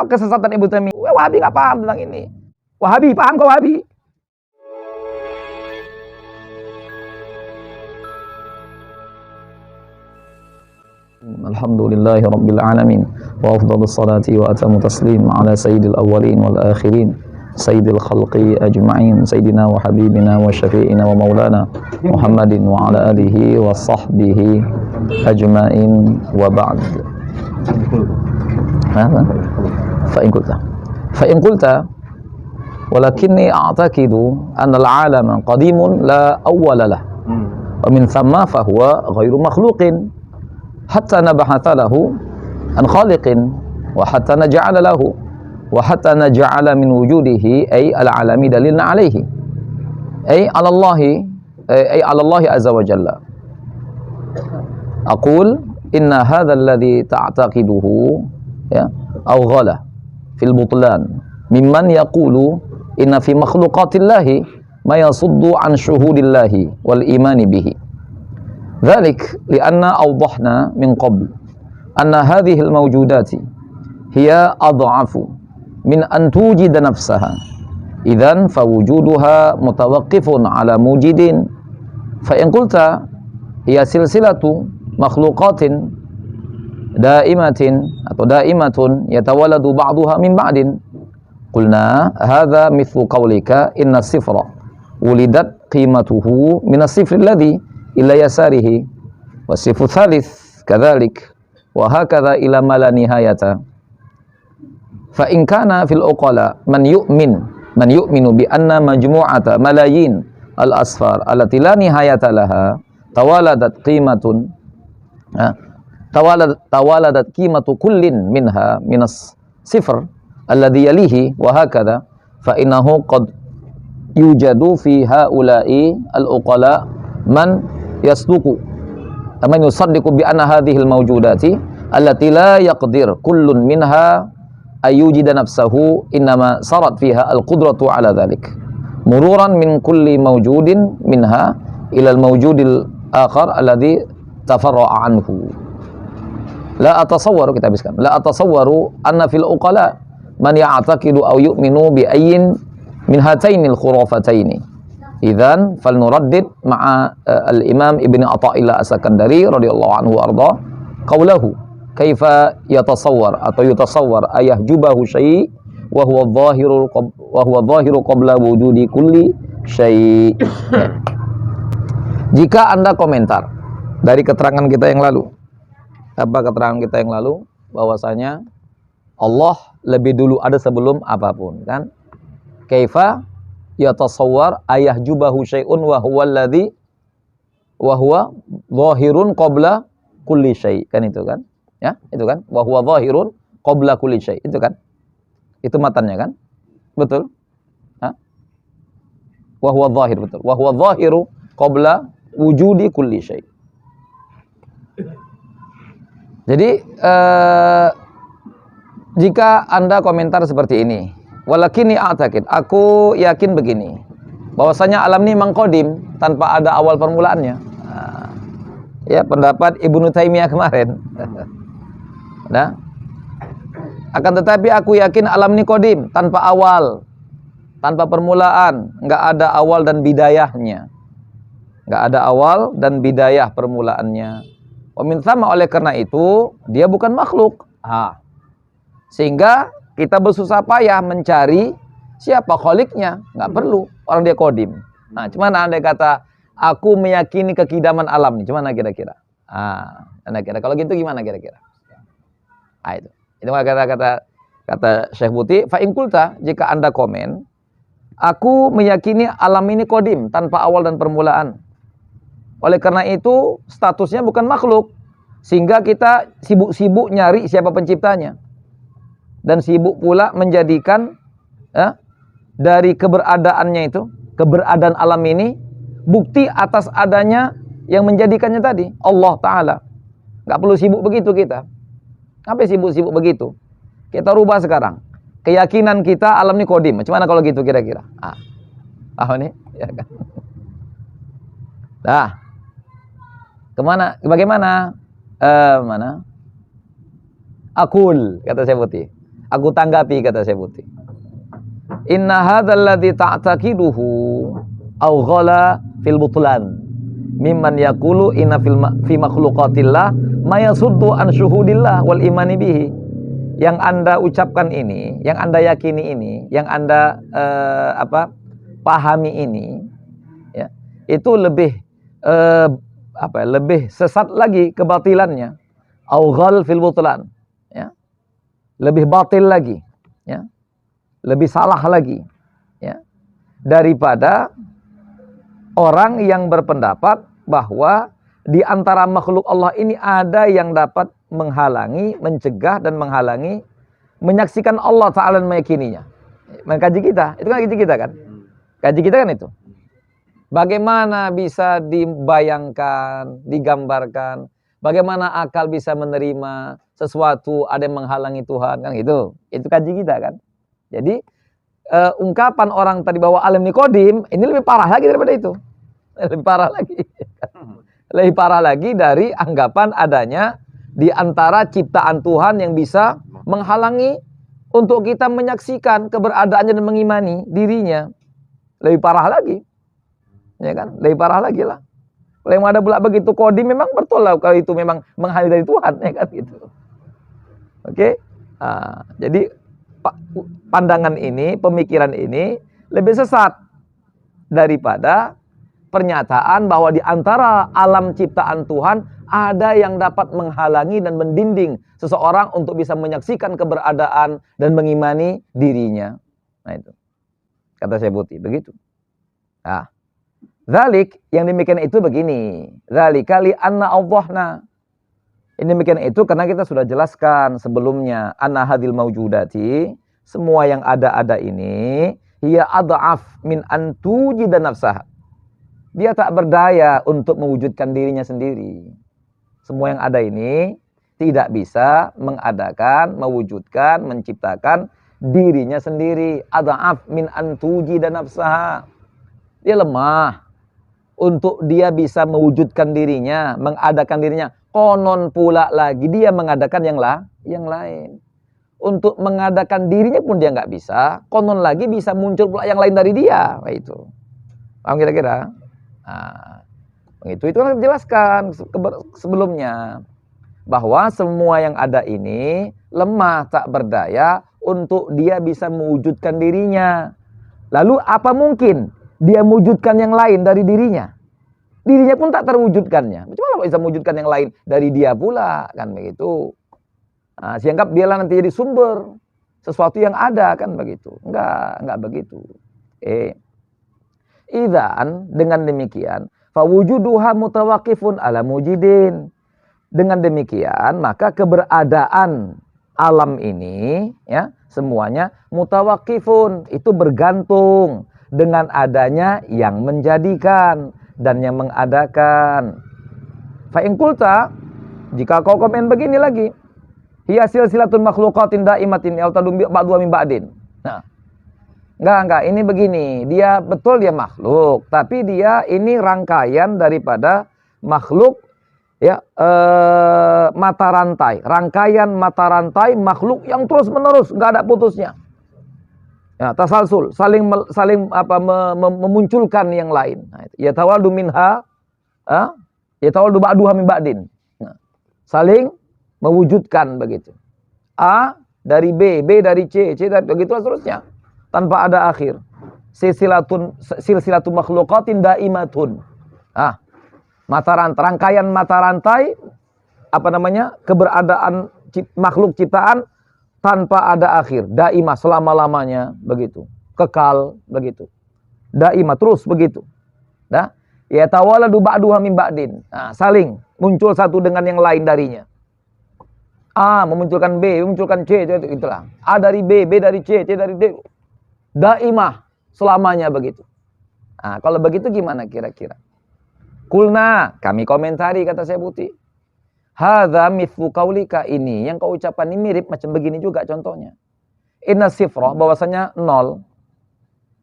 kesesatan Ibnu Taimiyah. Wahabi nggak paham tentang ini. Wahabi paham kok Wahabi? Alhamdulillahi Rabbil Alamin wa afdalus salati wa atamu taslim ala sayyidil awwalin wal akhirin sayyidil khalqi ajma'in sayyidina wa habibina wa syafi'ina wa maulana Muhammadin wa ala alihi wa sahbihi ajma'in wa ba'd. fa in qulta walakinni a'taqidu anna al-'alama qadimun la awwala lahu wa min thamma fa huwa ghairu makhluqin hatta nabahatha lahu an khaliqin wa hatta naj'ala lahu wa hatta naj'ala min wujudihi ay al-alami dalilna alayhi ay ala Allah azza wa jalla. Aqul inna hadha alladhi ta'taqiduhu ya aw ghala fil butlan mimman yaqulu inna fi makhluqatillahi ma yasuddu an syuhudillahi wal imani bihi. ذلك لأن أوضحنا من قبل أن هذه الموجودات هي أضعف من أن توجد نفسها إذن فوجودها متوقف على موجد فإن قلت هي سلسلة مخلوقات دائمة يتولد بعضها من بعد قلنا هذا مثل قولك إن الصفر ولدت قيمته من الصفر الذي ila yasarihi wasifu thalith kadhalik wa hakadha ila ma la nihayata fa in kana fil uqala man yu'minu bi anna majmu'ata malayin al asfar allati la nihayata laha tawaladat qimatu kullin minha minas sifr alladhi yalihi wa hakadha fa innahu qad yujadu fi haula'i al uqala man yusaddiqu bi anna hadhil mawjudati allati la yaqdir kullun minha ayyujida nafsahu innama sarat fiha al-qudratu ala dhalik mururan min kulli mawjudin minha ila al-mawjudil akhar alladhi tafarra'a anhu. La atasawwaru, kita habiskan, la atasawwaru anna fil uqala man ya'taqidu aw yu'minu bi ayyin min hatainil khurafataini. Idzan falnuraddid ma'a al-Imam Ibnu Athaillah As-Sakandari radhiyallahu anhu arda qaulahu kaifa yatasawwar atau yutasawwar ayahjubahu syai' wa huwa dhahiru qabla wujudi kulli syai'. Jika Anda komentar dari keterangan kita yang lalu, apa keterangan kita yang lalu, bahwasanya Allah lebih dulu ada sebelum apapun, kan? Kaifa yatasawwar ayahjubahu syai'un wa huwa dhahirun qabla kulli syai', kan itu kan? Ya, itu kan? Wa huwa dhahirun qabla kulli syai', itu kan? Itu matannya kan? Betul? Ha? Wa huwa dhahir, betul. Wa huwa dhahiru qabla wujudi kulli syai'. Jadi jika Anda komentar seperti ini, walakinni a'taqid, aku yakin begini, bahwasanya alam ini memang qadim tanpa ada awal permulaannya. Nah, ya pendapat Ibnu Taimiyah kemarin. Nah, akan tetapi aku yakin alam ini qadim tanpa awal, tanpa permulaan, enggak ada awal dan bidayahnya. Enggak ada awal dan bidayah permulaannya. Wa min thamma, oleh karena itu dia bukan makhluk. Sehingga kita bersusah payah mencari siapa kholiknya, nggak perlu, orang dia kodim. Nah, cuman Anda kata aku meyakini kekidaman alam nih, cuman kira-kira. Anda kira kalau gitu gimana kira-kira? Itu kata Syekh Buti, fa in qulta, jika Anda komen, aku meyakini alam ini kodim tanpa awal dan permulaan. Oleh karena itu statusnya bukan makhluk, sehingga kita sibuk-sibuk nyari siapa penciptanya. Dan sibuk pula menjadikan dari keberadaannya itu, keberadaan alam ini, bukti atas adanya yang menjadikannya tadi, Allah Ta'ala. Gak perlu sibuk begitu kita. Apa sibuk-sibuk begitu? Kita rubah sekarang. Keyakinan kita alam ini kodim. Macam mana kalau gitu kira-kira? Nih? Ya kan? Nah, kemana? Bagaimana? Mana? Akul, kata saya putih. Aku tanggapi, kata Syekh Buti. Inna hadzal ladzi ta'taqiduhu aw ghala fil butlan mimman yaqulu inna fi makhluqatillah ma yasuddu an syuhudillah wal imani bihi. Yang Anda ucapkan ini, yang Anda yakini ini, yang Anda pahami ini, ya, itu lebih lebih sesat lagi kebatilannya. Au ghal fil butlan, ya. Lebih batil lagi, ya. Lebih salah lagi, ya. Daripada orang yang berpendapat bahwa di antara makhluk Allah ini ada yang dapat menghalangi, mencegah dan menghalangi menyaksikan Allah Ta'ala dan meyakininya. Kaji kita, itu kan kaji kita kan? Kaji kita kan itu. Bagaimana bisa dibayangkan, digambarkan, bagaimana akal bisa menerima sesuatu ada yang menghalangi Tuhan, kan gitu. Itu kaji kita kan. Jadi ungkapan orang tadi bahwa alam Nikodim ini lebih parah lagi daripada itu. Lebih parah lagi. Lebih parah lagi dari anggapan adanya di antara ciptaan Tuhan yang bisa menghalangi untuk kita menyaksikan keberadaannya dan mengimani dirinya. Lebih parah lagi. Ya kan? Lebih parah lagi lah. Kalau yang ada pula begitu kodim memang betul lah kalau itu memang menghalangi dari Tuhan, ya kan gitu. Oke? Jadi pandangan ini, pemikiran ini lebih sesat daripada pernyataan bahwa di antara alam ciptaan Tuhan ada yang dapat menghalangi dan mendinding seseorang untuk bisa menyaksikan keberadaan dan mengimani dirinya. Nah itu. Kata Syekh Buti, begitu. Nah, zalik, yang demikian itu begini. Zalika li anna Allahna. Ini demikian itu karena kita sudah jelaskan sebelumnya. Anna hadil maujudati. Semua yang ada-ada ini. Hiya adha'af min antujida nafsah. Dia tak berdaya untuk mewujudkan dirinya sendiri. Semua yang ada ini tidak bisa mengadakan, mewujudkan, menciptakan dirinya sendiri. Adha'af min antujida nafsah. Dia lemah untuk dia bisa mewujudkan dirinya, mengadakan dirinya. Konon pula lagi dia mengadakan yang lain. Untuk mengadakan dirinya pun dia nggak bisa. Konon lagi bisa muncul pula yang lain dari dia. Nah, itu. Paham kira-kira? Nah, itu kan dijelaskan sebelumnya. Bahwa semua yang ada ini lemah, tak berdaya untuk dia bisa mewujudkan dirinya. Lalu apa mungkin dia mewujudkan yang lain dari dirinya? Dirinya pun tak terwujudkannya. Bagaimana bisa mewujudkan yang lain dari dia pula? Kan begitu. Nah, dianggap dialah nanti jadi sumber sesuatu yang ada, kan begitu. Enggak begitu. Idzan, dengan demikian, fawujuduha mutawaqifun ala mujidin. Dengan demikian, maka keberadaan alam ini, ya, semuanya mutawaqifun, itu bergantung dengan adanya yang menjadikan dan yang mengadakan. Fa in qulta, jika kau komen begini lagi, hiya silsilatun makhluqatin daimatin yaltadum ba'duha min ba'din. Nah, enggak, ini begini, dia betul dia makhluk, tapi dia ini rangkaian daripada makhluk, ya, mata rantai, rangkaian mata rantai makhluk yang terus menerus, enggak ada putusnya. Ya, tasalsul, saling memunculkan yang lain. Nah, ya tawaldu minha, ya tawaldu ba'duha min ba'din. Nah, saling mewujudkan begitu. A dari B, B dari C, C dari begitulah seterusnya. Tanpa ada akhir. Silsilatun makhluqatin daimatun. Mata rantai, rangkaian mata rantai, keberadaan makhluk ciptaan tanpa ada akhir. Daimah, selama-lamanya, begitu. Kekal, begitu. Daimah, terus begitu. Nah, ya tawaladu ba'duha min ba'din. Nah, saling muncul satu dengan yang lain darinya. A memunculkan B, memunculkan C, itulah. A dari B, B dari C, C dari D. Daimah, selamanya begitu. Nah, kalau begitu gimana kira-kira? Kulna, kami komentari, kata Syekh Buti. Hadza mithlu qaulika, ini yang kau ucapkan ini mirip macam begini juga contohnya. Inna sifrah, bahwasanya 0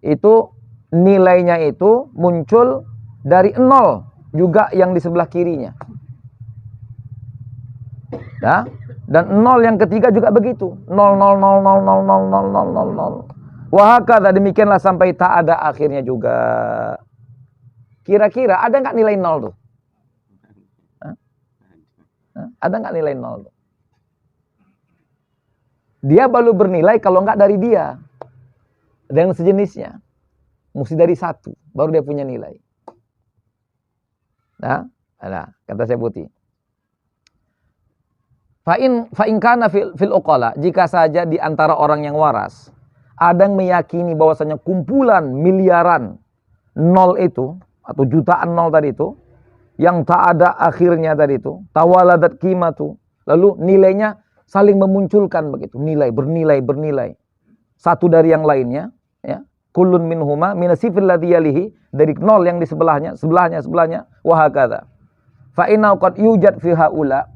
itu nilainya itu muncul dari 0 juga yang di sebelah kirinya. Nah, Dan nol yang ketiga juga begitu. Nol, nol, nol, nol, nol, nol, nol, nol, nol, nol. Wahakadha, demikianlah sampai tak ada akhirnya juga. Kira-kira ada nggak nilai nol tuh? Hah? Ada nggak nilai nol tuh? Dia baru bernilai kalau nggak dari dia. Dan sejenisnya. Mesti dari satu. Baru dia punya nilai. Nah, kata saya putih. Fa'in kana fil uqala, jika saja di antara orang yang waras ada yang meyakini bahwasanya kumpulan miliaran nol itu atau jutaan nol tadi itu yang tak ada akhirnya tadi itu, tawaladat qimatu, lalu nilainya saling memunculkan begitu, bernilai satu dari yang lainnya, ya. Kullun minhuma minasifil ladzi yalihi, dari nol yang di sebelahnya, wa hakadha. Fa inna qad yujad fi haula,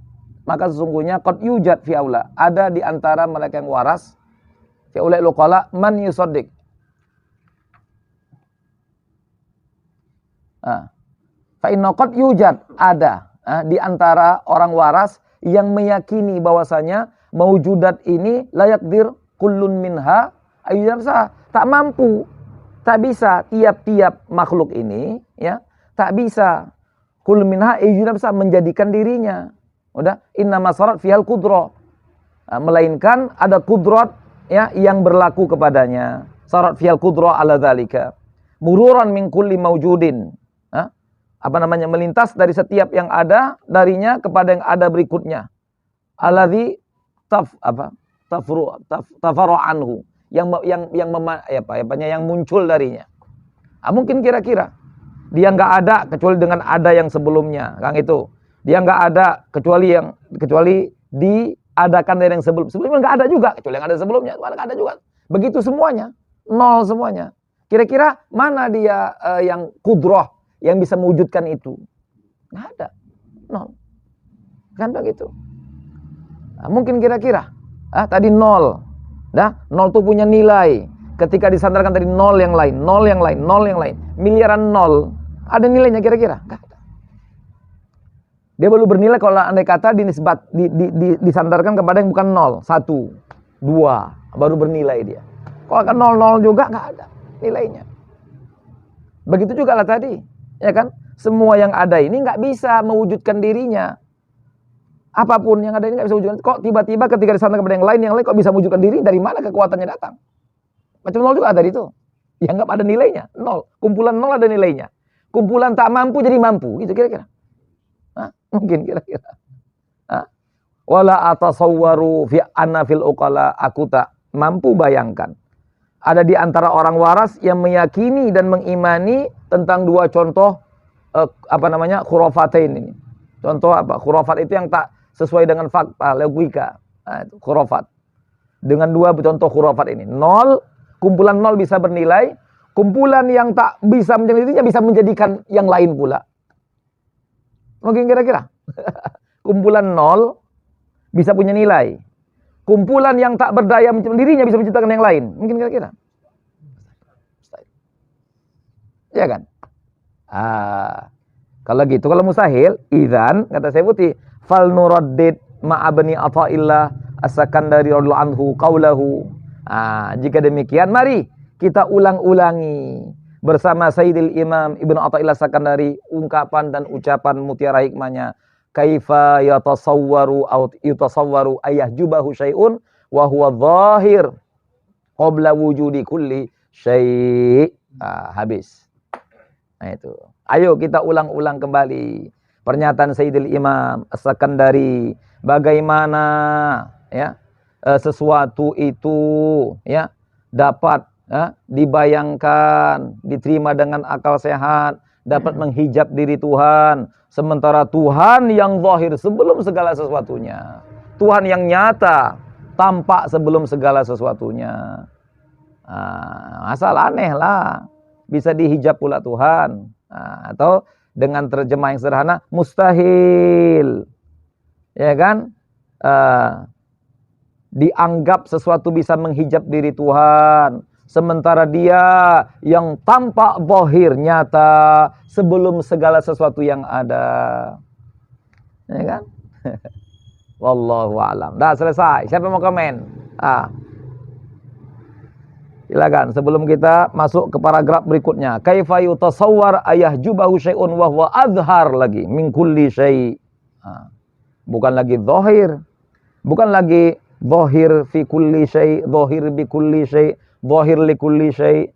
maka sesungguhnya qad yujad fi aula, ada di antara mereka yang waras, fi ulai luqala man yusaddiq. Fa inna qad yujad, ada di antara orang waras yang meyakini bahwasanya maujudat ini layak dir kullun minha ayyarsa, tak mampu, tak bisa tiap-tiap makhluk ini, ya, tak bisa kullun minha ayyarsa menjadikan dirinya. Udah, inna masarat fihal kudro, melainkan ada kudrat, ya, yang berlaku kepadanya. Sarat fihal kudro ala dzalika mururan min kulli maujudin, melintas dari setiap yang ada darinya kepada yang ada berikutnya. Alladzi tafaru anhu, yang muncul darinya. Mungkin kira-kira dia nggak ada kecuali dengan ada yang sebelumnya, Kang itu. Dia nggak ada kecuali diadakan dari yang sebelumnya nggak ada juga, kecuali yang ada sebelumnya nggak ada juga. Begitu semuanya, nol semuanya. Kira-kira mana dia yang kudroh yang bisa mewujudkan itu? Nggak ada, nol. Kan begitu. Mungkin kira-kira tadi nol, nol itu punya nilai. Ketika disandarkan tadi nol yang lain, miliaran nol, ada nilainya kira-kira? Nggak ada. Dia baru bernilai kalau andai kata disandarkan kepada yang bukan 0, 1, 2, baru bernilai dia. Kalau kan 0 juga nggak ada nilainya. Begitu juga lah tadi, ya kan? Semua yang ada ini nggak bisa mewujudkan dirinya. Apapun yang ada ini nggak bisa mewujudkan. Kok tiba-tiba ketika disandarkan kepada yang lain kok bisa mewujudkan diri? Dari mana kekuatannya datang? Macam 0 juga tadi itu. Yang nggak ada nilainya, 0. Kumpulan 0 ada nilainya. Kumpulan tak mampu jadi mampu, gitu kira-kira. Mungkin kira-kira. Wala atasawwaru fi anna fil uqala, aku tak mampu bayangkan ada di antara orang waras yang meyakini dan mengimani tentang dua contoh khurafatain ini. Contoh apa? Khurafat itu yang tak sesuai dengan fakta, logika. Itu khurafat. Dengan dua contoh khurafat ini. 0, kumpulan 0 bisa bernilai, kumpulan yang tak bisa menjadikannya bisa menjadikan yang lain pula. Mungkin kira-kira kumpulan 0 bisa punya nilai. Kumpulan yang tak berdaya menciptakan dirinya bisa menciptakan yang lain. Mungkin kira-kira. Ya kan? Kalau gitu, kalau mustahil, idzan, kata saya putih, fal nuraddid ma'abni ata'illah as-Sakandari radhiyallahu anhu qaulahu. Jika demikian, mari kita ulang-ulangi bersama Sayyidil Imam Ibnu Athaillah Sakandari ungkapan dan ucapan mutiara hikmahnya, kaifa yatasawwaru ayahjubahu syai'un wa huwa dhahir qabla wujudi kulli syai'. Habis. Nah itu. Ayo kita ulang-ulang kembali pernyataan Sayyidil Imam As-Sakandari, bagaimana ya sesuatu itu ya dapat dibayangkan, diterima dengan akal sehat, dapat menghijab diri Tuhan, sementara Tuhan yang zahir sebelum segala sesuatunya, Tuhan yang nyata tampak sebelum segala sesuatunya. Asal aneh lah, bisa dihijab pula Tuhan. Atau dengan terjemah yang sederhana, mustahil, ya kan? Dianggap sesuatu bisa menghijab diri Tuhan, sementara dia yang tampak zahir nyata sebelum segala sesuatu yang ada. Ya kan? Wallahu a'lam. Dah selesai. Siapa mau komen? Silakan sebelum kita masuk ke paragraf berikutnya. Kaifa yutasawwar ayahjubahu syai'un wa huwa azhar lagi min kulli syai'. Bukan lagi zahir. Bukan lagi zahir fi kulli syai', zahir bi kulli syai', zahir li kulli syai',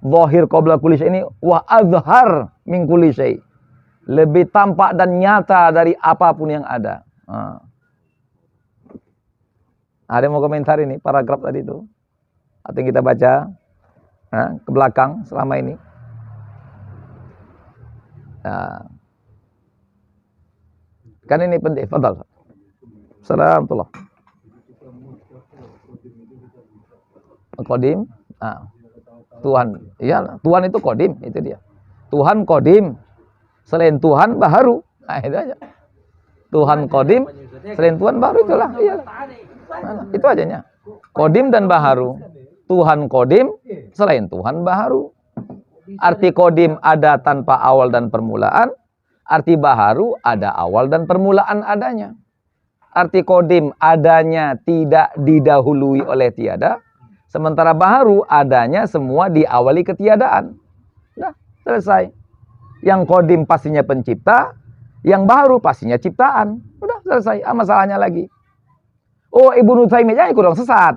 zahir qabla kulli syai'. Ini wa azhar min kulli syai'. Lebih tampak dan nyata dari apapun yang ada. Ada yang mau komentar ini paragraf tadi itu? Atau yang kita baca ke belakang selama ini. Nah. Kan ini penting. Fadal. Assalamualaikum. Qadim. Tuhan. Iya, Tuhan itu qadim, itu dia. Tuhan qadim. Selain Tuhan baharu. Nah, itu aja. Tuhan qadim, selain Tuhan baharu itulah. Iya. Itu ajanya. Qadim dan baharu. Tuhan qadim, selain Tuhan baharu. Arti qadim ada tanpa awal dan permulaan. Arti baharu ada awal dan permulaan adanya. Arti qadim adanya tidak didahului oleh tiada. Sementara baharu adanya semua diawali ketiadaan. Nah, selesai. Yang qadim pastinya pencipta. Yang baharu pastinya ciptaan. Udah selesai. Masalahnya lagi. Oh, Ibnu Taimiyah ikut orang sesat.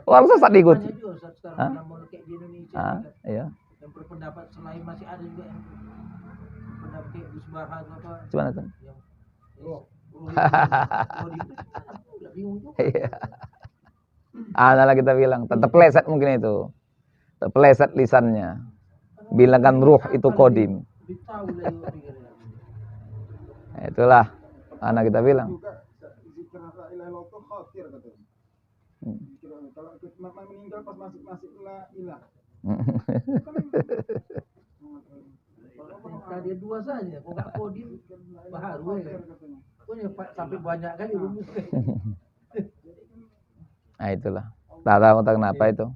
Orang sesat diikuti. Iya. Yang berpendapat selain masih ada juga yang berpendapat kayak Gus Baha atau apa. Gimana tuh? Adalah kita bilang, terpeleset mungkin itu. Terpeleset lisannya. Bilangkan ruh itu qadim. Itulah anak kita bilang. Kalau meninggal pas masih ilah. Dia dua saja, kok nggak qadim baharu ya. Punya sampai banyak kali rumus. Nah itulah. Tak tahu kenapa itu.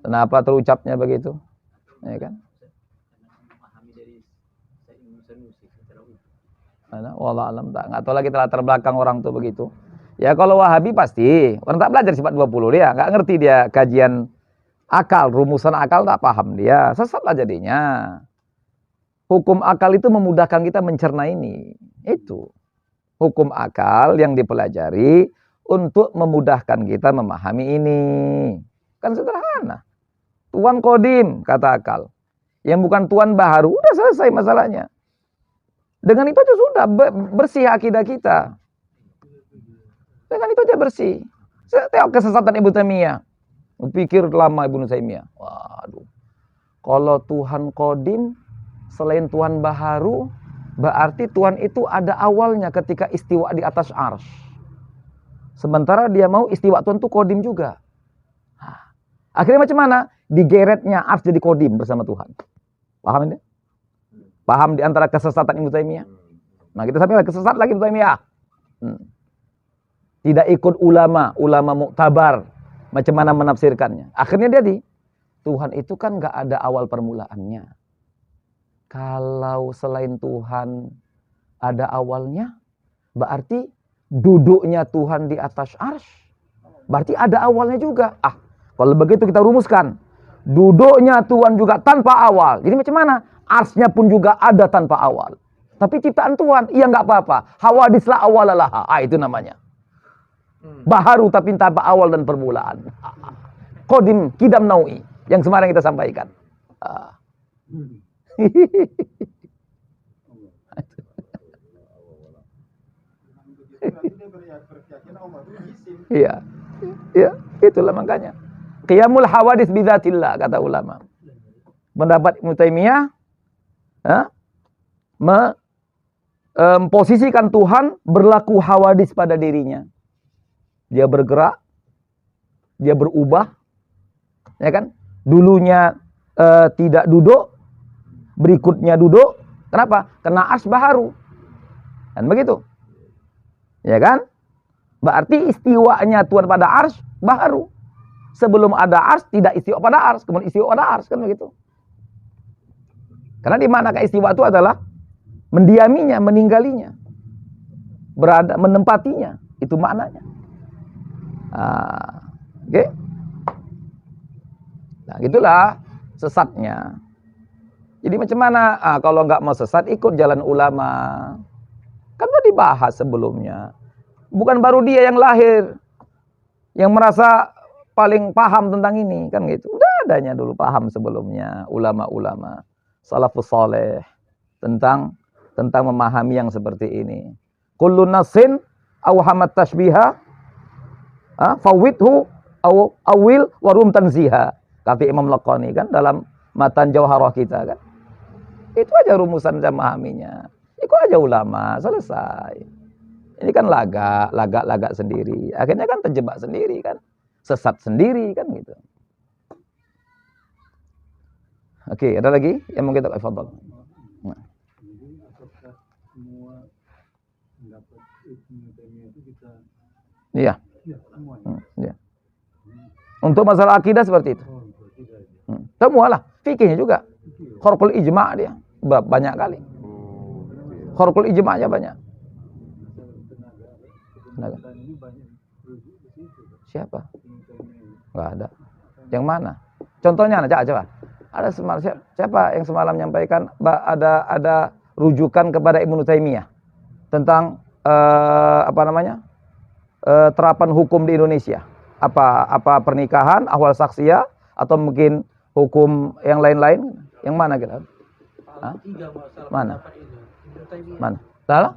Kenapa terucapnya begitu? Ya kan? Wallah alam tak. Nggak tahu lagi latar belakang orang tuh begitu. Ya kalau Wahabi pasti orang tak belajar sifat 20 dia, nggak ngerti dia kajian akal, rumusan akal tak paham dia, sesatlah jadinya. Hukum akal itu memudahkan kita mencerna ini. Itu hukum akal yang dipelajari untuk memudahkan kita memahami ini. Kan sederhana. Tuhan qadim kata akal. Yang bukan Tuhan baharu, udah selesai masalahnya. Dengan itu aja sudah bersih akidah kita. Dengan itu aja bersih. Saya tengok kesesatan Ibnu Taimiyah. Pikir lama Ibnu Taimiyah. Waduh. Kalau Tuhan qadim selain Tuhan baharu, berarti Tuhan itu ada awalnya ketika istiwa di atas arsy. Sementara dia mau istiwa Tuhan itu qadim juga. Akhirnya macam mana? Digeretnya arsy jadi qadim bersama Tuhan. Paham ini? Paham di antara kesesatan Ibnu Taimiyah? Nah, kita sampai kesesat lagi Ibnu Taimiyah. Tidak ikut ulama muktabar macam mana menafsirkannya. Akhirnya dia Tuhan itu kan nggak ada awal permulaannya. Kalau selain Tuhan ada awalnya, berarti duduknya Tuhan di atas arsy, berarti ada awalnya juga. Kalau begitu kita rumuskan, duduknya Tuhan juga tanpa awal. Jadi macam mana? Arsy-nya pun juga ada tanpa awal. Tapi ciptaan Tuhan, iya nggak apa-apa. Hawadislah awalalaha. Itu namanya. Baharu tapi tanpa awal dan permulaan. Qadim kidam naui yang kemarin kita sampaikan. Iya. Iya, itulah makanya. Qiyamul hawadis bidzatillah kata ulama. Pendapat Ibnu Taimiyah memposisikan Tuhan berlaku hawadis pada dirinya. Dia bergerak, dia berubah, ya kan? Dulunya tidak duduk, berikutnya duduk. Kenapa? Karena arsy baharu. Kan begitu. Ya kan? Berarti istiwanya Tuhan pada arsy baharu. Sebelum ada arsy tidak istiwa pada arsy, kemudian istiwa pada arsy, kan begitu. Karena di mana istiwa itu adalah mendiaminya, meninggalinya. berada menempatinya. Itu maknanya. Oke. Nah, gitulah sesatnya. Jadi macam mana? Kalau nggak mau sesat, ikut jalan ulama. Kan udah dibahas sebelumnya. Bukan baru dia yang lahir, yang merasa paling paham tentang ini, kan gitu. Udah adanya dulu paham sebelumnya ulama-ulama salafus saleh tentang memahami yang seperti ini. Kullu nasin awhamat tashbiha fawwidhu awil warum tanziha. Kata Imam Laqani kan dalam Matan Jauharah kita kan. Itu aja rumusan cara memahaminya. Ikut aja ulama, selesai. Ini kan lagak sendiri. Akhirnya kan terjebak sendiri kan. Sesat sendiri kan gitu. Oke, ada lagi yang mau kita fadhal. Nah. Jadi apakah semua pendapat Ibnu Taimiyah itu kita Iya. ya semuanya. Iya. Untuk masalah akidah seperti itu. Oh, berarti tidak. Semualah, fikihnya juga. Kharqul ijma' dia banyak kali. Kharqul ijma'nya banyak. Tenaga. Ini banyak rujuk ke situ. Siapa? Ibnu Taimiyah. Enggak ada. Yang mana? Contohnya coba. Ada siapa yang semalam menyampaikan ada rujukan kepada Ibnu Taimiyah tentang terapan hukum di Indonesia. Apa pernikahan, ahwal saksiyah atau mungkin hukum yang lain-lain? Yang mana kita? Mana? Mana? Salah?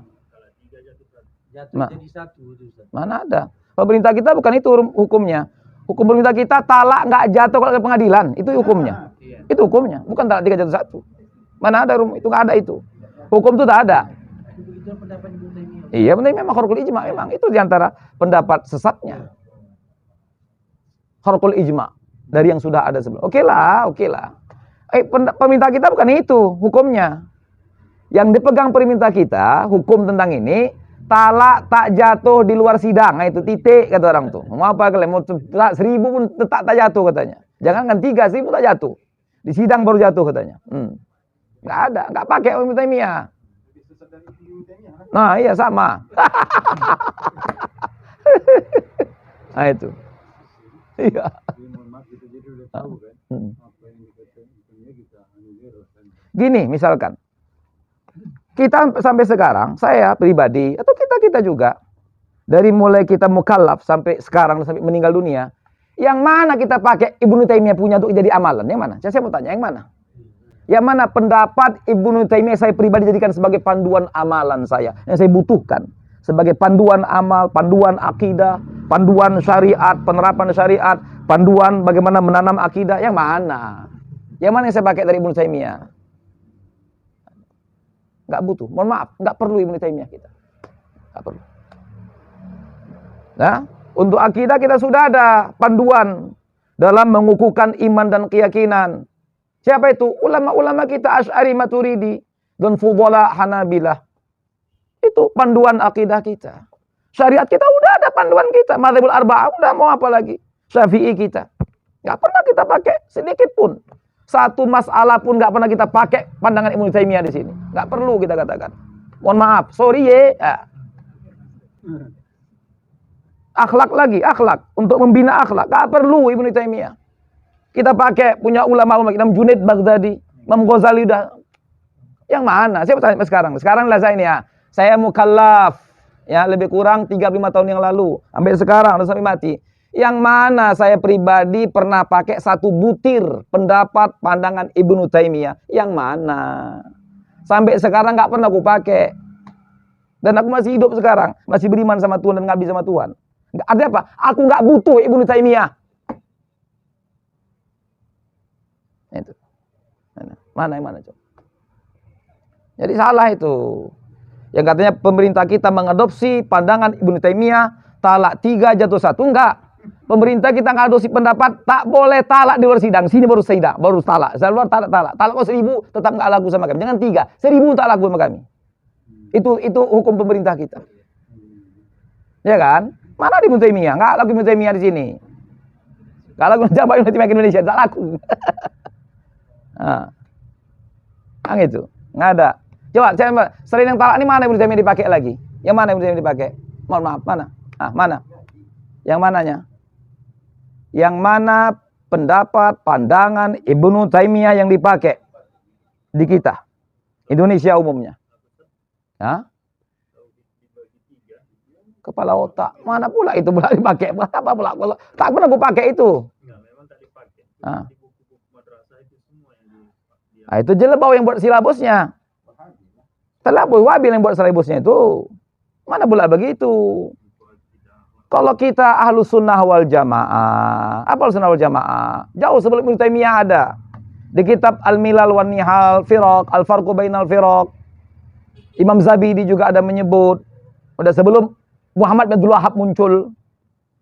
Jadi satu itu, Ustaz. Mana ada? Pemerintah kita bukan itu hukumnya. Hukum pemerintah kita talak nggak jatuh kalau ke pengadilan, itu hukumnya. Itu hukumnya, bukan talak 3 jatuh 1. Mana ada itu, nggak ada itu. Hukum itu tak ada. Itu pendapat Ibnu Taimiyah. Iya, benar memang kharqul ijma, memang itu diantara pendapat sesatnya. Kharqul ijma dari yang sudah ada sebelum. Oke lah. Pemerintah kita bukan itu hukumnya. Yang dipegang pemerintah kita, hukum tentang ini, talak tak jatuh di luar sidang. Nah, itu titik kata orang tuh. Mau apa kalian? Mau 1000 pun tetap tak jatuh katanya. Jangan kan 3.000 tak jatuh. Di sidang baru jatuh katanya. Nggak ada, nggak pakai Ibnu Taimiyah. Nah, iya sama. Nah, itu. Iya. Mohon maaf kita jadi udah tahu kan apa yang dikatakan Ibnu kita anulir rasanya. Gini, misalkan kita sampai sekarang, saya pribadi atau kita juga dari mulai kita mukallaf sampai sekarang sampai meninggal dunia, yang mana kita pakai Ibnu Taimiyah punya untuk jadi amalan? Yang mana? Saya mau tanya, yang mana? Yang mana pendapat Ibnu Taimiyah saya pribadi jadikan sebagai panduan amalan saya, yang saya butuhkan sebagai panduan amal, panduan akidah, panduan syariat, penerapan syariat, panduan bagaimana menanam akidah, yang mana? Yang mana yang saya pakai dari Ibnu Taimiyah? Nggak butuh, mohon maaf, nggak perlu Ibnu Taimiyah kita. Nggak perlu. Nah, untuk akidah kita sudah ada panduan dalam mengukuhkan iman dan keyakinan. Siapa itu? Ulama-ulama kita Asy'ari, Maturidi, dan Fudhala, Hanabilah. Itu panduan akidah kita. Syariat kita udah ada panduan kita. Madzhabul Arba'ah udah, mau apa lagi? Syafi'i kita. Nggak pernah kita pakai sedikit pun. Satu masalah pun nggak pernah kita pakai pandangan Ibnu Taimiyah di sini. Nggak perlu kita katakan. Mohon maaf, sorry ya. Akhlak lagi, akhlak. Untuk membina akhlak. Nggak perlu Ibnu Taimiyah. Kita pakai punya ulama-ulama kita, Junaid Baghdadi, Imam Ghazali udah. Yang mana? Saya bertanya sekarang. Sekarang lah saya ini ya. Saya mukallaf. Ya, lebih kurang 35 tahun yang lalu. Sampai sekarang, sampai mati. Yang mana saya pribadi pernah pakai satu butir pendapat pandangan Ibnu Taimiyah? Yang mana? Sampai sekarang nggak pernah aku pakai. Dan aku masih hidup sekarang, masih beriman sama Tuhan dan ngabdi sama Tuhan. Artinya apa? Aku nggak butuh Ibnu Taimiyah. Itu. Mana yang mana coba? Jadi salah itu. Yang katanya pemerintah kita mengadopsi pandangan Ibnu Taimiyah, talak 3 jatuh 1, enggak. Pemerintah kita ngadopsi pendapat tak boleh talak di luar sidang. Sini baru sidang, baru talak. Saya luar talak. Talak kok 1000 tetap enggak laku sama kami. Jangan 3, 1000 tak laku sama kami. Itu hukum pemerintah kita. Ya kan? Mana di Ibnu Taimiyah? Enggak laku Ibnu Taimiyah di sini. Kalau aku jabat Ibnu Taimiyah ke Indonesia tak laku. Nah. Itu. Enggak ada. Coba selain yang talak ini mana Ibnu Taimiyah dipakai lagi? Yang mana yang dipakai? Mohon maaf, mana? Ah, mana? Yang mananya? Yang mana pendapat, pandangan Ibnu Taimiyah yang dipakai di kita? Indonesia umumnya. Hah? Kepala otak. Mana pula itu pula dipakai? Apa pula? Tak pernah gue pakai itu. Ah. Nah, itu Jelebau yang buat silabusnya. Telabus Wabil yang buat silabusnya itu. Mana pula begitu? Kalau kita Ahlus Sunnah wal Jamaah, apa Ahlus Sunnah wal Jamaah? Jauh sebelum Ibnu Taimiyah ada. Di kitab Al-Milal wan Nihal, Firaq, Al-Farqu bainal Firaq. Imam Zabidi juga ada menyebut. Udah sebelum Muhammad bin Abdul Wahhab muncul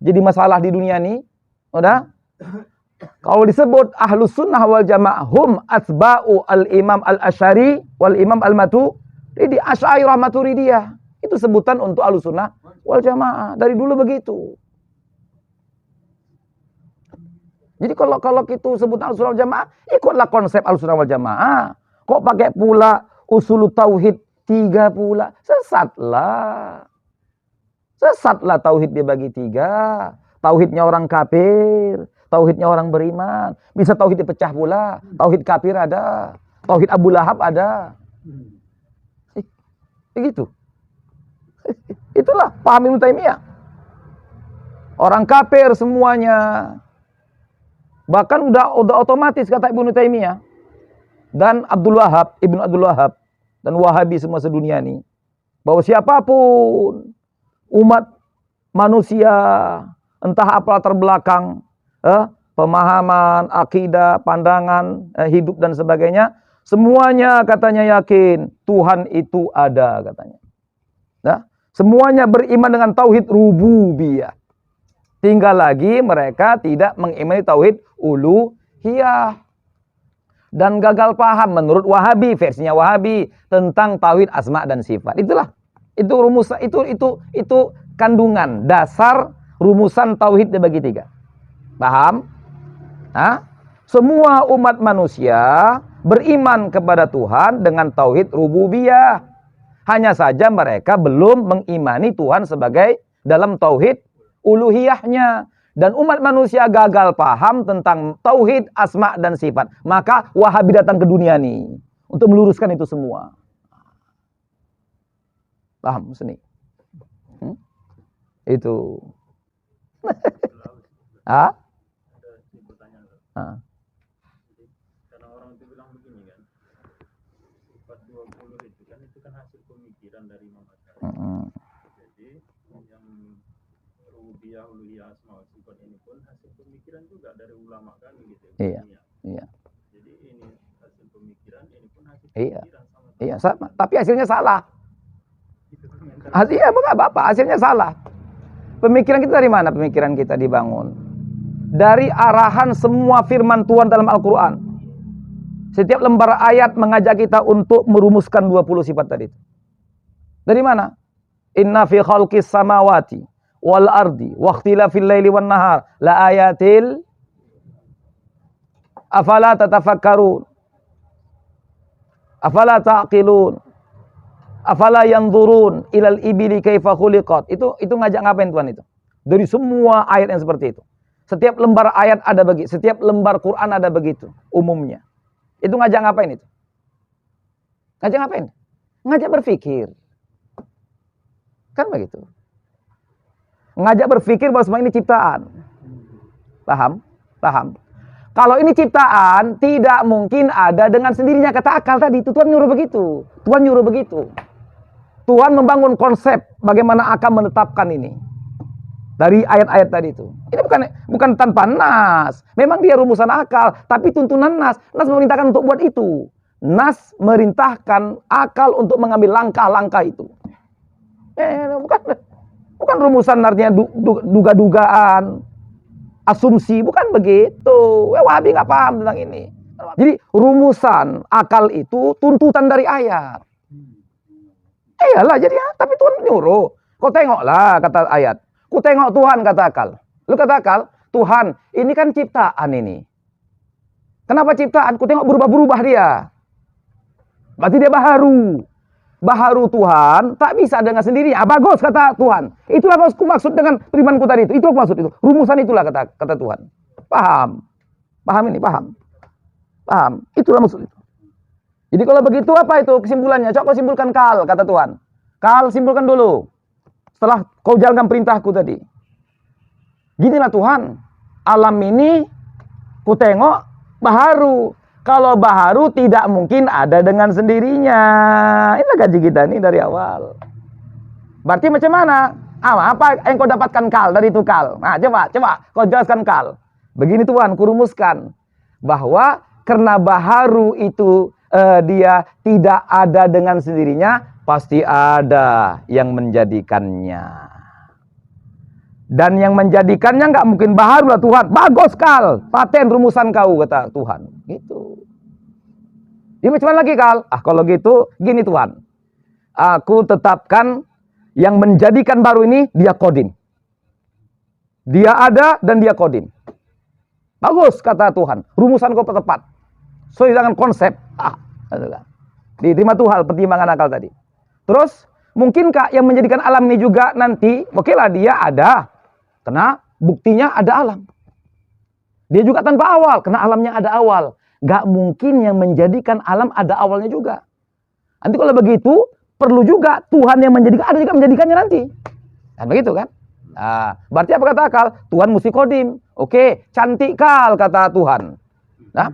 jadi masalah di dunia ini, udah. Kalau disebut Ahlus Sunnah wal Jamaah, hum atba'u al-Imam al-Asy'ari wal Imam al-Maturidi, Asy'ariyah Maturidiyah. Itu sebutan untuk Ahlus Sunnah wal Jamaah. Dari dulu begitu. Jadi kalau itu sebutan Ahlus Sunnah wal Jamaah, ikutlah konsep Ahlus Sunnah wal Jamaah. Kok pakai pula usul tauhid 3 pula? Sesatlah. Sesatlah tauhid dibagi 3. Tauhidnya orang kafir, tauhidnya orang beriman. Bisa tauhid dipecah pula. Tauhid kafir ada, tauhid Abu Lahab ada. Begitu. Itulah paham Ibnu Taimiyah. Orang kafir semuanya. Bahkan udah otomatis kata Ibnu Taimiyah dan Abdul Wahhab, Ibnu Abdul Wahhab dan Wahabi semua sedunia ini, bahwa siapapun umat manusia, entah apa latar belakang, pemahaman, akidah, pandangan, hidup dan sebagainya, semuanya katanya yakin Tuhan itu ada katanya. Nah, semuanya beriman dengan tauhid rububiyah. Tinggal lagi mereka tidak mengimani tauhid uluhiyah. Dan gagal paham menurut Wahabi, versinya Wahabi tentang tauhid asma dan sifat. Itulah. Itu rumusan, itu kandungan dasar rumusan tauhid dibagi 3. Paham? Hah? Semua umat manusia beriman kepada Tuhan dengan tauhid rububiyah. Hanya saja mereka belum mengimani Tuhan sebagai dalam tauhid uluhiyahnya. Dan umat manusia gagal paham tentang tauhid asma dan sifat. Maka Wahabi datang ke dunia nih untuk meluruskan itu semua. Paham sini? Itu. Hah? Karena orang itu bilang begini kan, sifat 20 itu kan hasil pemikiran dari Imam Asy'ari. Jadi yang rububiyah, uluhiyah, asma wa sifat ini pun hasil pemikiran juga dari ulama kami gitu. Iya. Iya. Jadi ini hasil pemikiran, ini pun hasil Iya. pemikiran sama. Iya, sama. Tapi hasilnya salah. Iya, bukan apa-apa, hasilnya salah. Pemikiran kita dari mana? Pemikiran kita dibangun dari arahan semua firman Tuhan dalam Al-Quran. Setiap lembar ayat mengajak kita untuk merumuskan 20 sifat tadi. Dari mana? Inna fi khalqis samawati wal ardi wa ikhtilafil laili wan nahar la ayatil afala tatafakkarun afala taqilun afala yanzurun ilal ibili kaifa khuliqat. Itu ngajak ngapain Tuhan itu? Dari semua ayat yang seperti itu. Setiap lembar ayat ada begitu, setiap lembar Quran ada begitu umumnya. Itu ngajak ngapain itu? Ngajak ngapain? Ngajak berpikir. Kan begitu. Ngajak berpikir bahwa semua ini ciptaan. Paham? Paham? Kalau ini ciptaan, tidak mungkin ada dengan sendirinya, kata akal tadi. Itu Tuhan nyuruh begitu. Tuhan nyuruh begitu. Tuhan membangun konsep bagaimana akan menetapkan ini. Dari ayat-ayat tadi itu. Ini bukan tanpa nas. Memang dia rumusan akal, tapi tuntunan nas. Nas memerintahkan untuk buat itu. Nas merintahkan akal untuk mengambil langkah-langkah itu. Bukan rumusan artinya duga-dugaan, asumsi, bukan begitu. Wahabi nggak paham tentang ini. Jadi rumusan akal itu tuntutan dari ayat. Iyalah jadi tapi Tuhan nyuruh. Kau tengoklah kata ayat. Ku tengok Tuhan kata akal. Lu kata akal, Tuhan ini kan ciptaan ini. Kenapa ciptaan? Ku tengok berubah-berubah dia. Berarti dia baharu. baharu Tuhan tak bisa dengan sendirinya. Bagus kata Tuhan. Itulah maksud dengan firmanku tadi itu. Itu maksud itu. Rumusan itulah kata Tuhan. Paham? Paham ini? Paham? Paham? Itulah maksud itu. Jadi kalau begitu apa itu kesimpulannya? Coba kau simpulkan Kal, kata Tuhan. Kal, simpulkan dulu. Setelah kau jalankan perintahku tadi. Ginilah Tuhan. Alam ini ku tengok baharu. Kalau baharu tidak mungkin ada dengan sendirinya. Inilah gaji kita nih dari awal. Berarti macam mana? Apa yang kau dapatkan Kal dari itu Kal? Nah, coba kau jelaskan Kal. Begini Tuhan, kurumuskan bahwa karena baharu itu dia tidak ada dengan sendirinya, pasti ada yang menjadikannya. Dan yang menjadikannya nggak mungkin baharu lah Tuhan. Bagus Kal, paten rumusan kau kata Tuhan. Gitu. Ini macam mana lagi Kal? Kalau gitu gini Tuhan. Aku tetapkan yang menjadikan baru ini dia kodim. Dia ada dan dia kodim. Bagus kata Tuhan. Rumusan kau tepat. Sesuai dengan konsep. Diterima Tuhan pertimbangan akal tadi. Terus mungkinkah yang menjadikan alam ini juga nanti, okelah dia ada. Karena buktinya ada alam. Dia juga tanpa awal, karena alamnya ada awal. Gak mungkin yang menjadikan alam ada awalnya juga. Nanti kalau begitu, perlu juga Tuhan yang menjadikan, ada juga menjadikannya nanti. Kan begitu kan? Nah, berarti apa kata akal? Tuhan mesti kodim. Oke, cantik Kal kata Tuhan. Nah,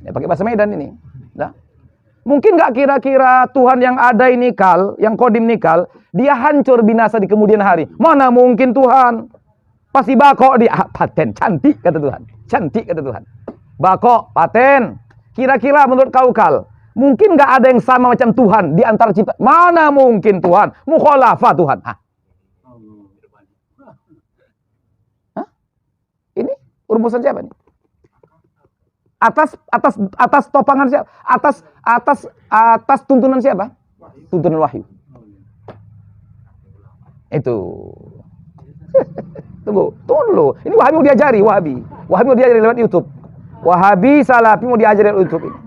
ya pakai bahasa Medan ini. Nah. Mungkin gak kira-kira Tuhan yang ada ini Kal, yang kodim ini Kal, dia hancur binasa di kemudian hari? Mana mungkin Tuhan? Pasti bakok dia. Paten, cantik kata Tuhan. Cantik kata Tuhan. Bakok, paten. Kira-kira menurut kau Kal, mungkin gak ada yang sama macam Tuhan di antara cipta? Mana mungkin Tuhan? Mukhalafah Tuhan. Ini rumusan siapa nih? Atas topangan siapa? Atas tuntunan siapa? Tuntunan wahyu. Itu. Tunggu dulu. Ini Wahabi mau diajari, Wahabi mau diajari lewat YouTube. Wahabi Salafi mau diajari lewat YouTube ini.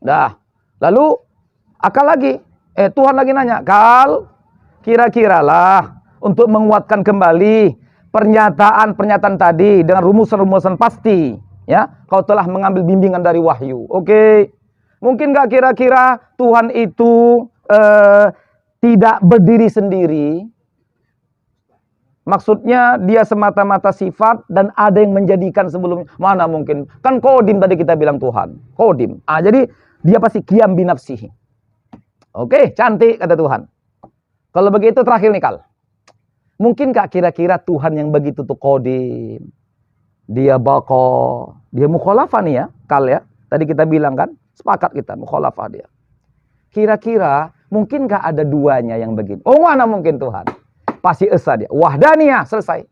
Dah. Lalu akal lagi. Tuhan lagi nanya, Kal, kira-kiralah untuk menguatkan kembali pernyataan tadi dengan rumusan-rumusan pasti, ya, kau telah mengambil bimbingan dari wahyu. Oke. Mungkin gak kira-kira Tuhan itu tidak berdiri sendiri? Maksudnya dia semata-mata sifat dan ada yang menjadikan sebelumnya. Mana mungkin? Kan kodim tadi kita bilang Tuhan. Kodim. Jadi dia pasti qiyam binafsihi. Oke, cantik kata Tuhan. Kalau begitu terakhir nih Kal. Mungkin gak kira-kira Tuhan yang begitu tuh kodim, dia bako, dia mukhalafah nih ya, Kal ya. Tadi kita bilang kan, sepakat kita mukhalafah dia. Kira-kira mungkin gak ada duanya yang begini? Oh mana mungkin Tuhan? Pasti esa dia. Wahdaniyah, selesai.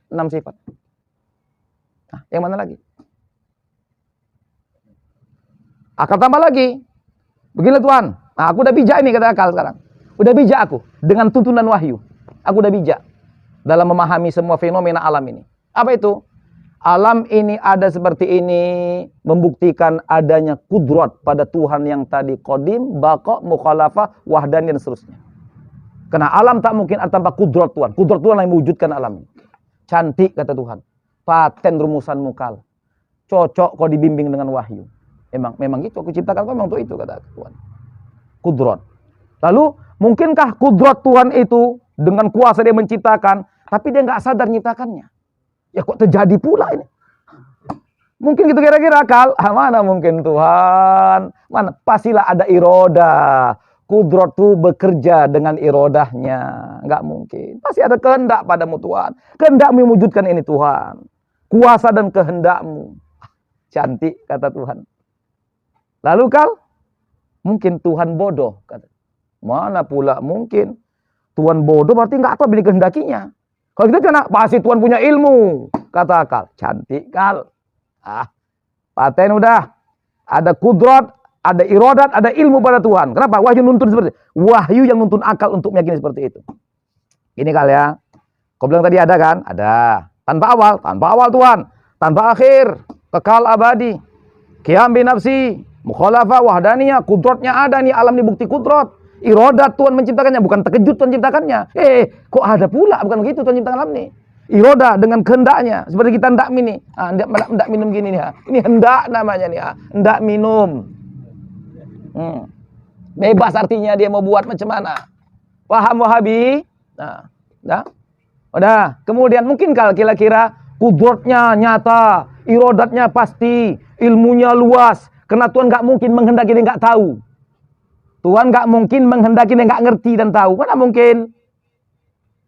6 sifat. Nah, yang mana lagi? Akal tambah lagi. Beginilah Tuhan. Nah, aku udah bijak ini kata akal sekarang. Udah bijak aku dengan tuntunan wahyu. Aku udah bijak dalam memahami semua fenomena alam ini. Apa itu? Alam ini ada seperti ini, membuktikan adanya kudrat pada Tuhan yang tadi kodim, bako, mukhalafah, wahdan dan seterusnya. Karena alam tak mungkin ada tanpa kudrat Tuhan. Kudrat Tuhan yang mewujudkan alam ini. Cantik kata Tuhan. Paten rumusanmu Kal. Cocok kau dibimbing dengan wahyu. Memang itu aku ciptakan kau memang untuk itu kata Tuhan. Kudrat. Lalu mungkinkah kudrat Tuhan itu dengan kuasa dia menciptakan, tapi dia nggak sadar nyiptakannya? Ya kok terjadi pula ini? Mungkin gitu kira-kira Kal? Mana mungkin Tuhan? Mana? Pastilah ada irodah. Kudrat itu bekerja dengan irodahnya. Nggak mungkin. Pasti ada kehendak padamu Tuhan. Kehendakmu mewujudkan ini Tuhan. Kuasa dan kehendakmu. Cantik kata Tuhan. Lalu Kal? Mungkin Tuhan bodoh. Kata. Mana pula mungkin. Tuhan bodoh berarti nggak tahu apa yang dikehendakinya. Kalau kita jangan, pasti Tuhan punya ilmu. Kata Kal. Cantik Kal. Paten udah. Ada kudrat, ada irodat, ada ilmu pada Tuhan. Kenapa? Wahyu nuntun seperti itu. Wahyu yang nuntun akal untuk meyakini seperti itu. Ini Kal ya. Kau bilang tadi ada kan? Ada. Tanpa awal Tuhan. Tanpa akhir. Kekal abadi. Qiyam binafsi. Mukhalafah, wahdaniyah, kudratnya ada nih, alam nih bukti kudrat. Irodat Tuhan menciptakannya, bukan terkejut Tuhan menciptakannya. Kok ada pula? Bukan begitu Tuhan menciptakan alam nih. Iroda dengan kehendaknya, seperti kita hendak minum. Hendak minum gini nih. Ini hendak namanya nih. Hendak minum. Bebas artinya dia mau buat macam mana. Paham Wahabi? Nah, udah. Kemudian mungkin kalau kira-kira kudratnya nyata, irodatnya pasti, ilmunya luas. Karena Tuhan nggak mungkin menghendaki dia nggak tahu. Tuhan nggak mungkin menghendaki dia nggak ngerti dan tahu. Mana mungkin?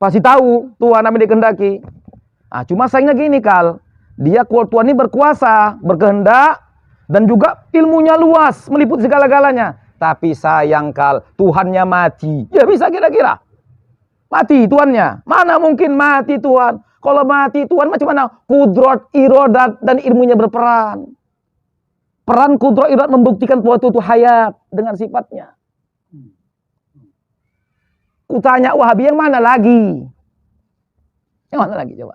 Pasti tahu Tuhan apa yang dikehendaki. Cuma sayangnya gini Kal. Dia Tuhan ini berkuasa, berkehendak, dan juga ilmunya luas, meliputi segala-galanya. Tapi sayang Kal, Tuhannya mati. Ya bisa kira-kira. Mati Tuhannya. Mana mungkin mati Tuhan? Kalau mati Tuhan macam mana? Kudrat, irodat, dan ilmunya berperan. Peran kudrat, irodat membuktikan bahwa itu hayat dengan sifatnya. Kutanya Wahabi yang mana lagi? Yang mana lagi coba?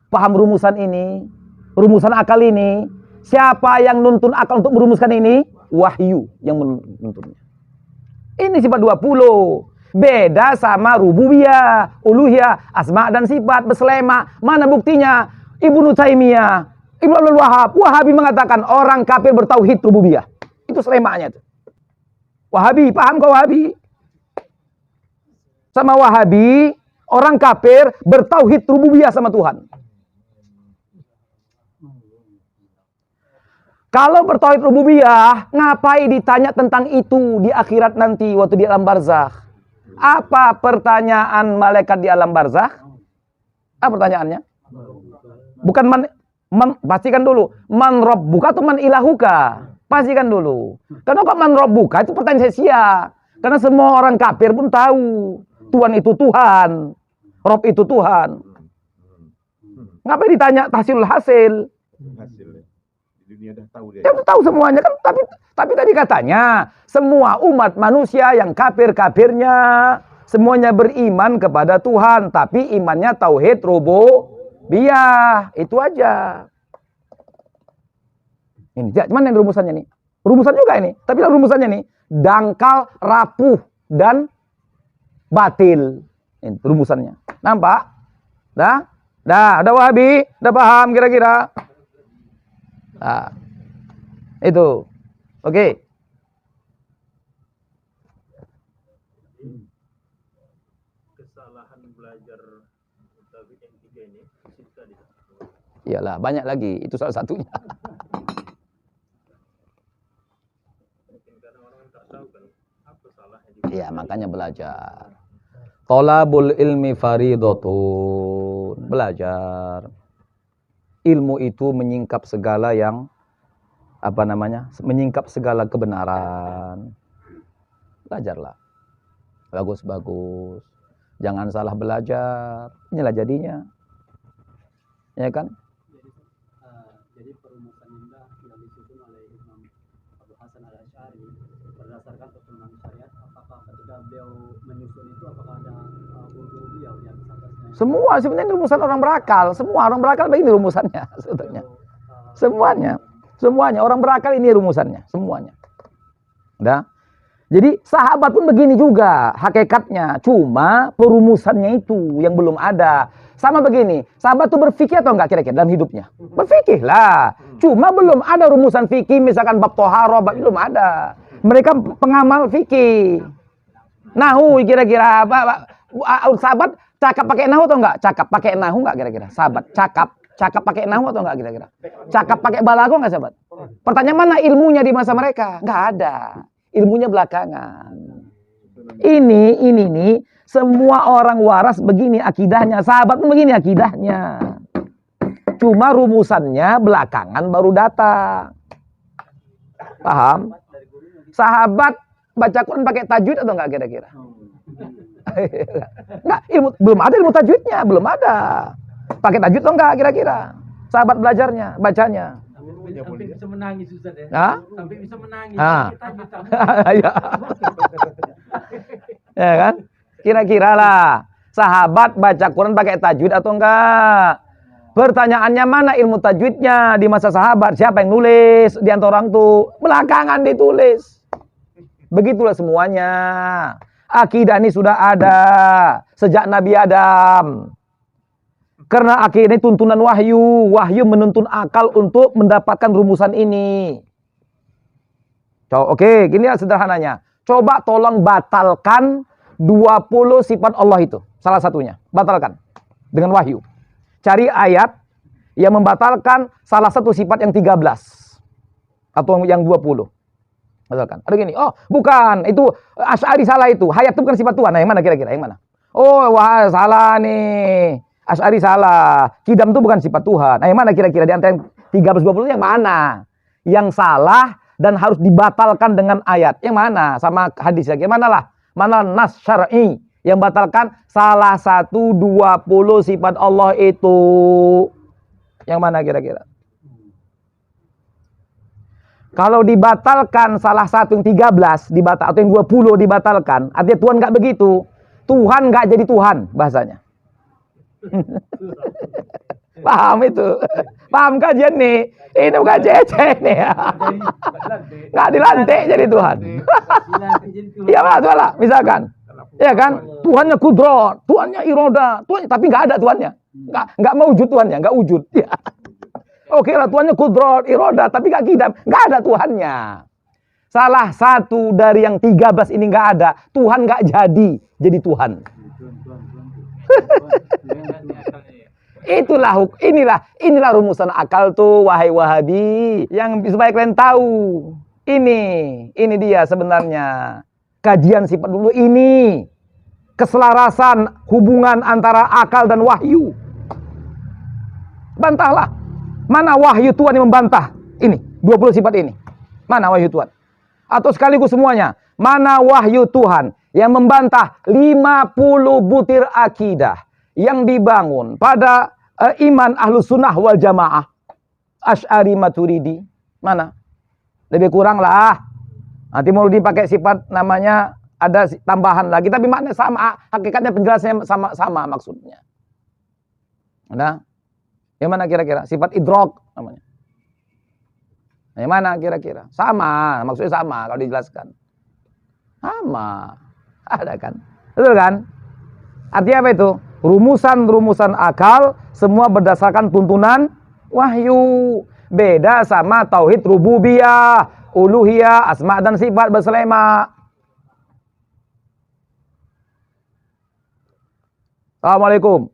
Paham rumusan ini? Rumusan akal ini? Siapa yang nuntun akal untuk merumuskan ini? Wahyu yang menuntunnya. Ini sifat 20. Beda sama rububiyah, uluhiyah, asma dan sifat, berselema. Mana buktinya? Ibnu Taimiyah, Ibnu Abdul Wahab, Wahabi mengatakan orang kafir bertauhid rububiyah. Itu selemanya tuh. Wahabi, paham kau Wahabi? Sama Wahabi, orang kafir bertauhid rububiyah sama Tuhan. Kalau bertauhid rububiyah, ngapain ditanya tentang itu di akhirat nanti waktu di alam barzakh? Apa pertanyaan malaikat di alam barzakh? Apa pertanyaannya? Bukan pastikan dulu, man rabbuka atau man ilahuka? Pastikan dulu. Karena kok man rabbuka itu pertanyaan sia-sia. Karena semua orang kafir pun tahu Tuhan itu Tuhan, Rob itu Tuhan. Ngapain ditanya tahsilul hasil? Di dunia dah tahu dia. Ya tahu semuanya kan, tapi tadi katanya semua umat manusia yang kafir-kafirnya semuanya beriman kepada Tuhan, tapi imannya tauhid rububiyah. Itu aja. Ini cuman yang rumusannya nih. Rumusan juga ini, tapi rumusannya nih dangkal, rapuh dan batil. Ini rumusannya. Nampak? Dah, udah Wahabi, udah paham kira-kira? Nah, itu. Oke. Kesalahan belajar Tauhid yang 3 ini sisa di sana. Iyalah, banyak lagi. Itu salah satunya. Mungkin karena orang tak tahu kan apa salahnya di. Iya, makanya belajar. Thalabul ilmi faridatun. Belajar. Ilmu itu menyingkap segala yang menyingkap segala kebenaran. Belajarlah. Bagus-bagus. Jangan salah belajar. Inilah jadinya. Ya kan? Jadi perumusan indah yang disusun oleh Imam Abu Hasan Al-Asy'ari berdasarkan perkembangan syariat, apakah ketika beliau menyusun itu apakah ada rububiyah yang atasnya? Semua sebenarnya rumusan orang berakal. Semua orang berakal begini rumusannya sebetulnya. Semuanya orang berakal ini rumusannya, semuanya. Udah. Jadi sahabat pun begini juga hakikatnya, cuma perumusannya itu yang belum ada. Sama begini, sahabat tuh berfikih atau enggak kira-kira dalam hidupnya? Berfikih lah. Cuma belum ada rumusan fikih, misalkan bab toharoh, belum ada. Mereka pengamal fikih. Nahu kira-kira sahabat cakap pakai nahu atau enggak? Cakap pakai nahu enggak kira-kira? Sahabat cakap pakai nahu atau enggak kira-kira? Cakap pakai balago enggak sahabat? Pertanyaan mana ilmunya di masa mereka? Enggak ada. Ilmunya belakangan. Ini nih semua orang waras begini akidahnya, sahabat pun begini akidahnya. Cuma rumusannya belakangan baru datang. Paham? Sahabat baca Quran pakai tajwid atau enggak kira-kira? Enggak, belum ada ilmu tajwidnya, belum ada. Pakai tajwid atau enggak kira-kira? Sahabat belajarnya, bacanya. Sampai bisa menangis Ustaz ya. Hah? Sampai bisa menangis. Ah. Kita Ya. Ya kan? Kira-kira lah. Sahabat baca Quran pakai tajwid atau enggak? Pertanyaannya mana ilmu tajwidnya di masa sahabat? Siapa yang nulis di antara orang tuh? Belakangan ditulis. Begitulah semuanya. Akidah ini sudah ada sejak Nabi Adam. Karena akidah ini tuntunan wahyu. Wahyu menuntun akal untuk mendapatkan rumusan ini. Oke, gini ya sederhananya. Coba tolong batalkan 20 sifat Allah itu. Salah satunya. Batalkan. Dengan wahyu. Cari ayat yang membatalkan salah satu sifat yang 13 atau yang 20. Batalkan. Ada gini, oh bukan, itu Asy'ari salah itu. Hayat itu bukan sifat Tuhan. Nah, yang mana kira-kira? Yang mana? Oh, wah salah nih. Asy'ari salah. Kidam itu bukan sifat Tuhan. Nah, yang mana kira-kira di antara yang 13 20 yang mana? Yang salah dan harus dibatalkan dengan ayat. Yang mana? Sama hadis lagi. Mana lah? Mana nas syar'i yang batalkan salah satu 20 sifat Allah itu. Yang mana kira-kira? Kalau dibatalkan salah satu yang 13 dibatal atau yang 20 dibatalkan, artinya Tuhan nggak begitu. Tuhan nggak jadi Tuhan bahasanya. Paham itu? Paham kajian nih? Ini bukan cece nih. Nggak dilantik jadi Tuhan. Iya lah, misalkan. Ya kan? Tuhannya kudrat, Tuhannya iroda, Tuhannya, tapi nggak ada Tuhannya. Nggak mau wujud Tuhannya, nggak wujud. Ya. Oke lah, Tuhannya kudrat, iroda, tapi nggak kidam, nggak ada Tuhannya. Salah satu dari yang 13 ini nggak ada, Tuhan nggak jadi Tuhan. Inilah rumusan akal tuh, wahai Wahabi, yang supaya kalian tahu. Ini dia sebenarnya. Kajian sifat dulu ini. Keselarasan hubungan antara akal dan wahyu. Bantahlah. Mana wahyu Tuhan yang membantah ini 20 sifat ini? Mana wahyu Tuhan? Atau sekaligus semuanya, mana wahyu Tuhan yang membantah 50 butir akidah yang dibangun pada iman Ahlus Sunnah wal Jamaah, Asy'ari Maturidi? Mana? Lebih kurang lah. Nanti mau dipakai sifat namanya ada tambahan lagi, tapi maknanya sama, hakikatnya penjelasannya sama maksudnya. Nah, yang mana kira-kira? Sifat idrok namanya. Nah, yang mana kira-kira? Sama, maksudnya sama kalau dijelaskan. Sama. Ada kan? Betul kan? Artinya apa itu? Rumusan-rumusan akal semua berdasarkan tuntunan wahyu. Beda sama tauhid rububiyah, uluhiyah, asma dan sifat berselema. Assalamualaikum.